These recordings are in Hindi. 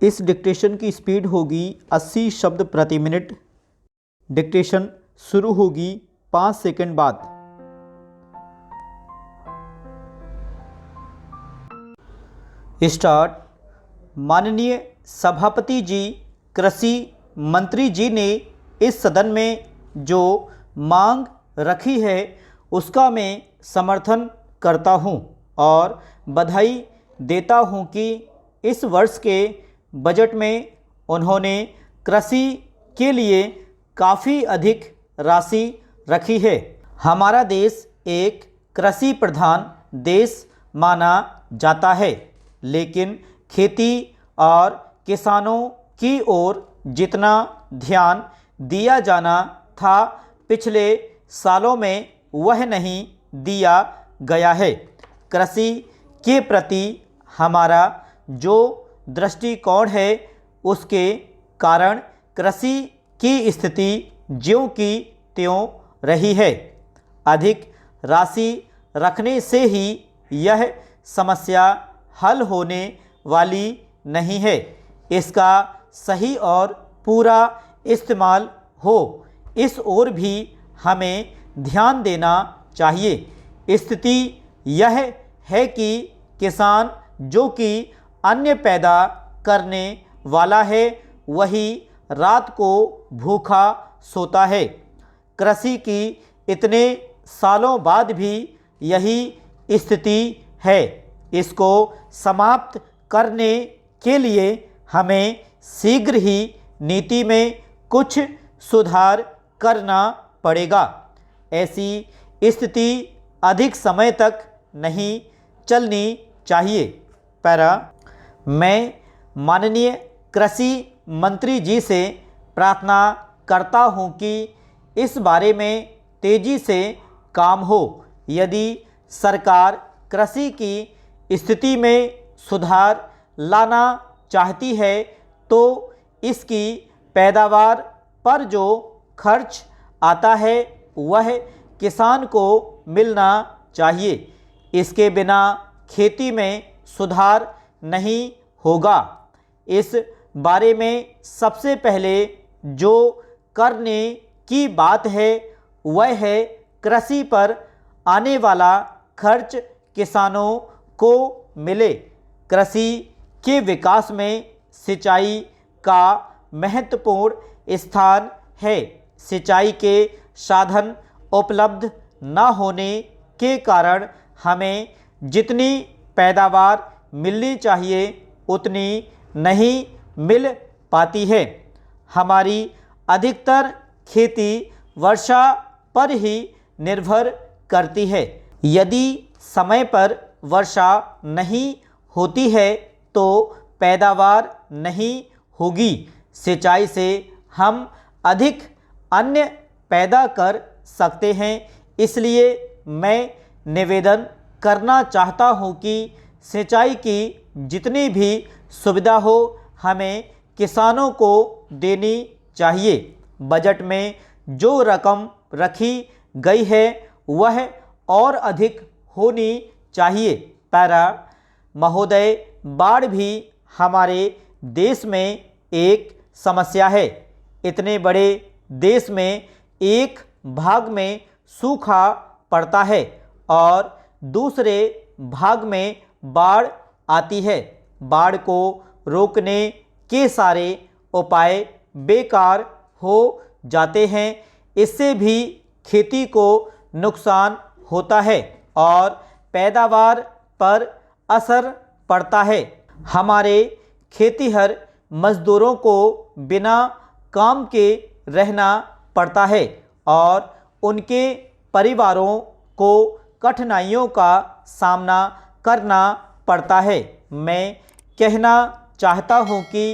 इस डिक्टेशन की स्पीड होगी 80 शब्द प्रति मिनट। डिक्टेशन शुरू होगी 5 सेकंड बाद। स्टार्ट। माननीय सभापति जी, कृषि मंत्री जी ने इस सदन में जो मांग रखी है उसका मैं समर्थन करता हूं और बधाई देता हूं कि इस वर्ष के बजट में उन्होंने कृषि के लिए काफ़ी अधिक राशि रखी है। हमारा देश एक कृषि प्रधान देश माना जाता है, लेकिन खेती और किसानों की ओर जितना ध्यान दिया जाना था पिछले सालों में वह नहीं दिया गया है। कृषि के प्रति हमारा जो दृष्टिकोण है उसके कारण कृषि की स्थिति ज्यों की त्यों रही है। अधिक राशि रखने से ही यह समस्या हल होने वाली नहीं है। इसका सही और पूरा इस्तेमाल हो, इस ओर भी हमें ध्यान देना चाहिए। स्थिति यह है कि किसान जो कि अन्न पैदा करने वाला है वही रात को भूखा सोता है। कृषि की इतने सालों बाद भी यही स्थिति है। इसको समाप्त करने के लिए हमें शीघ्र ही नीति में कुछ सुधार करना पड़ेगा। ऐसी स्थिति अधिक समय तक नहीं चलनी चाहिए। पैरा। मैं माननीय कृषि मंत्री जी से प्रार्थना करता हूं कि इस बारे में तेजी से काम हो। यदि सरकार कृषि की स्थिति में सुधार लाना चाहती है तो इसकी पैदावार पर जो खर्च आता है वह किसान को मिलना चाहिए। इसके बिना खेती में सुधार नहीं होगा। इस बारे में सबसे पहले जो करने की बात है वह है कृषि पर आने वाला खर्च किसानों को मिले। कृषि के विकास में सिंचाई का महत्वपूर्ण स्थान है। सिंचाई के साधन उपलब्ध न होने के कारण हमें जितनी पैदावार मिलनी चाहिए उतनी नहीं मिल पाती है। हमारी अधिकतर खेती वर्षा पर ही निर्भर करती है। यदि समय पर वर्षा नहीं होती है तो पैदावार नहीं होगी। सिंचाई से हम अधिक अन्न पैदा कर सकते हैं। इसलिए मैं निवेदन करना चाहता हूं कि सिंचाई की जितनी भी सुविधा हो हमें किसानों को देनी चाहिए। बजट में जो रकम रखी गई है वह और अधिक होनी चाहिए। पैरा। महोदय, बाढ़ भी हमारे देश में एक समस्या है। इतने बड़े देश में एक भाग में सूखा पड़ता है और दूसरे भाग में बाढ़ आती है। बाढ़ को रोकने के सारे उपाय बेकार हो जाते हैं। इससे भी खेती को नुकसान होता है और पैदावार पर असर पड़ता है। हमारे खेतीहर मजदूरों को बिना काम के रहना पड़ता है और उनके परिवारों को कठिनाइयों का सामना करना पड़ता है। मैं कहना चाहता हूं कि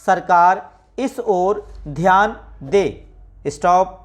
सरकार इस ओर ध्यान दे। स्टॉप।